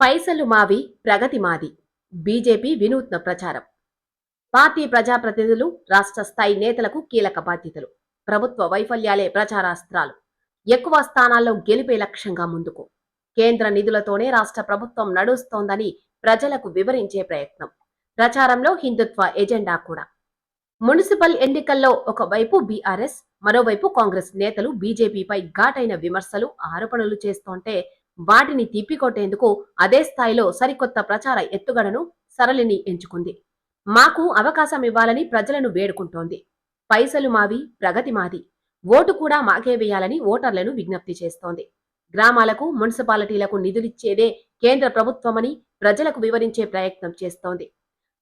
పైసలు మావి ప్రగతి మాది బీజేపీ వినూత్న ప్రచారం. పార్టీ ప్రజాప్రతినిధులు రాష్ట్ర స్థాయి నేతలకు కీలక బాధ్యతలు. ప్రభుత్వ వైఫల్యాలే ప్రచారాస్త్రాలు. ఎక్కువ స్థానాల్లో గెలిపే లక్ష్యంగా ముందుకు. కేంద్ర నిధులతోనే రాష్ట్ర ప్రభుత్వం నడుస్తోందని ప్రజలకు వివరించే ప్రయత్నం. ప్రచారంలో హిందుత్వ ఎజెండా కూడా. మున్సిపల్ ఎన్నికల్లో ఒకవైపు బీఆర్ఎస్, మరోవైపు కాంగ్రెస్ నేతలు బీజేపీపై ఘాటైన విమర్శలు, ఆరోపణలు చేస్తోంటే వాటిని తిప్పికొట్టేందుకు అదే స్థాయిలో సరికొత్త ప్రచార ఎత్తుగడను సరళిని ఎంచుకుంది. మాకు అవకాశం ఇవ్వాలని ప్రజలను వేడుకుంటోంది. పైసలు మావి ప్రగతి మాది, ఓటు కూడా మాకే వేయాలని ఓటర్లను విజ్ఞప్తి చేస్తోంది. గ్రామాలకు, మున్సిపాలిటీలకు నిధులిచ్చేదే కేంద్ర ప్రభుత్వమని ప్రజలకు వివరించే ప్రయత్నం చేస్తోంది.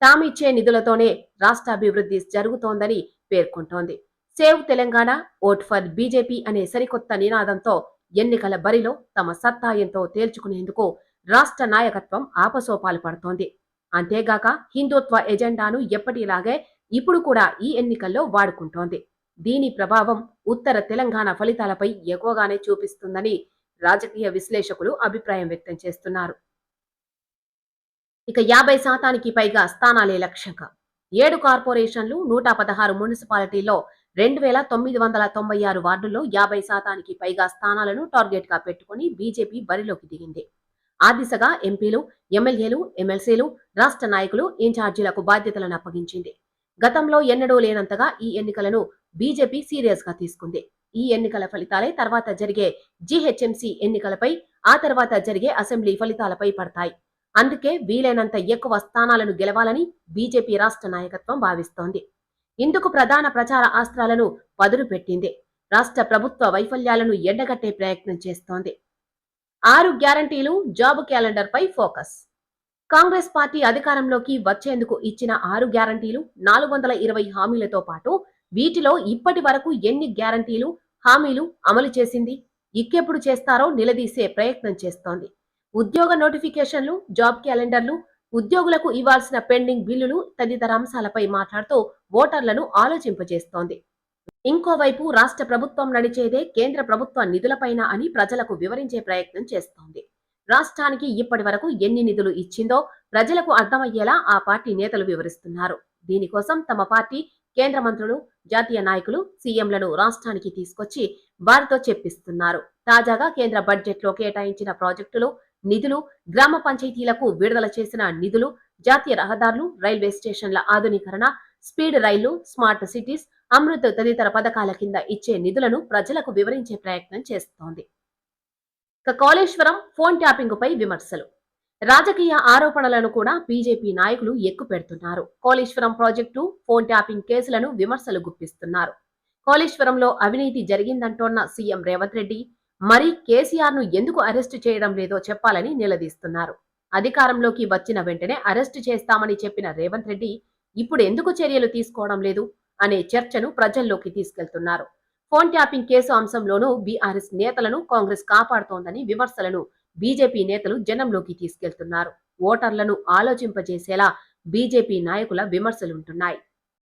తామిచ్చే నిధులతోనే రాష్ట్రాభివృద్ధి జరుగుతోందని పేర్కొంటోంది. Save Telangana, vote for BJP అనే సరికొత్త నినాదంతో ఎన్నికల బరిలో తమ సత్తా ఎంతో తేల్చుకునేందుకు రాష్ట్ర నాయకత్వం ఆపసోపాలు పడుతోంది. అంతేగాక హిందుత్వ ఎజెండాను ఎప్పటిలాగే ఇప్పుడు కూడా ఈ ఎన్నికల్లో వాడుకుంటోంది. దీని ప్రభావం ఉత్తర తెలంగాణ ఫలితాలపై ఎక్కువగానే చూపిస్తుందని రాజకీయ విశ్లేషకులు అభిప్రాయం వ్యక్తం చేస్తున్నారు. ఇక 50% పైగా స్థానాలే లక్ష్యంగా. 7 కార్పొరేషన్లు, 116 మున్సిపాలిటీల్లో 2996 వార్డుల్లో 50% పైగా స్థానాలను టార్గెట్ గా పెట్టుకుని బీజేపీ బరిలోకి దిగింది. ఆ దిశగా ఎంపీలు, ఎమ్మెల్యేలు, ఎమ్మెల్సీలు, రాష్ట్ర నాయకులు, ఇన్ఛార్జీలకు బాధ్యతలను అప్పగించింది. గతంలో ఎన్నడూ లేనంతగా ఈ ఎన్నికలను బీజేపీ సీరియస్ గా తీసుకుంది. ఈ ఎన్నికల ఫలితాలే తర్వాత జరిగే జీహెచ్ఎంసీ ఎన్నికలపై, ఆ తర్వాత జరిగే అసెంబ్లీ ఫలితాలపై పడతాయి. అందుకే వీలైనంత ఎక్కువ స్థానాలను గెలవాలని బీజేపీ రాష్ట్ర నాయకత్వం భావిస్తోంది. ఇందుకు ప్రధాన ప్రచార అస్త్రాలను పదును పెట్టింది. రాష్ట్ర ప్రభుత్వ వైఫల్యాలను ఎండగట్టే ప్రయత్నం చేస్తోంది. 6 గ్యారంటీలు, జాబ్ క్యాలెండర్ పై ఫోకస్. కాంగ్రెస్ పార్టీ అధికారంలోకి వచ్చేందుకు ఇచ్చిన 6 గ్యారంటీలు, 420 హామీలతో పాటు వీటిలో ఇప్పటి వరకు ఎన్ని గ్యారంటీలు, హామీలు అమలు చేసింది, ఇంకెప్పుడు చేస్తారో నిలదీసే ప్రయత్నం చేస్తోంది. ఉద్యోగ నోటిఫికేషన్లు, జాబ్ క్యాలెండర్లు, ఉద్యోగులకు ఇవ్వాల్సిన పెండింగ్ బిల్లులు తదితర అంశాలపై మాట్లాడుతూ ఓటర్లను ఆలోచింపజేస్తోంది. ఇంకోవైపు రాష్ట్ర ప్రభుత్వం నడిచేదే కేంద్ర ప్రభుత్వ నిధులపైన అని ప్రజలకు వివరించే ప్రయత్నం చేస్తోంది. రాష్ట్రానికి ఇప్పటి వరకు ఎన్ని నిధులు ఇచ్చిందో ప్రజలకు అర్థమయ్యేలా ఆ పార్టీ నేతలు వివరిస్తున్నారు. దీనికోసం తమ పార్టీ కేంద్ర మంత్రులు, జాతీయ నాయకులు, సీఎంలను రాష్ట్రానికి తీసుకొచ్చి వారితో చెప్పిస్తున్నారు. తాజాగా కేంద్ర బడ్జెట్లో కేటాయించిన ప్రాజెక్టులు, నిధులు, గ్రామ పంచాయతీలకు విడుదల చేసిన నిధులు, జాతీయ రహదారులు, రైల్వే స్టేషన్ల ఆధునీకరణ, స్పీడ్ రైళ్లు, స్మార్ట్ సిటీస్, అమృత్ తదితర పథకాల కింద ఇచ్చే నిధులను ప్రజలకు వివరించే ప్రయత్నం చేస్తోంది. కాళేశ్వరం ఫోన్ ట్యాపింగ్ పై విమర్శలు. రాజకీయ ఆరోపణలను కూడా బీజేపీ నాయకులు ఎక్కుపెడుతున్నారు. కాళేశ్వరం ప్రాజెక్టు, ఫోన్ ట్యాపింగ్ కేసులను విమర్శలు గుప్పిస్తున్నారు. కాళేశ్వరంలో అవినీతి జరిగిందంటోన్న సీఎం రేవంత్ రెడ్డి మరి కేసీఆర్ ను ఎందుకు అరెస్టు చేయడం లేదో చెప్పాలని నిలదీస్తున్నారు. అధికారంలోకి వచ్చిన వెంటనే అరెస్టు చేస్తామని చెప్పిన రేవంత్ రెడ్డి ఇప్పుడు ఎందుకు చర్యలు తీసుకోవడం లేదు అనే చర్చను ప్రజల్లోకి తీసుకెళ్తున్నారు. ఫోన్ ట్యాపింగ్ కేసు అంశంలోనూ బీఆర్ఎస్ నేతలను కాంగ్రెస్ కాపాడుతోందని విమర్శలను బీజేపీ నేతలు జనంలోకి తీసుకెళ్తున్నారు. ఓటర్లను ఆలోచింపజేసేలా బీజేపీ నాయకుల విమర్శలుంటున్నాయి.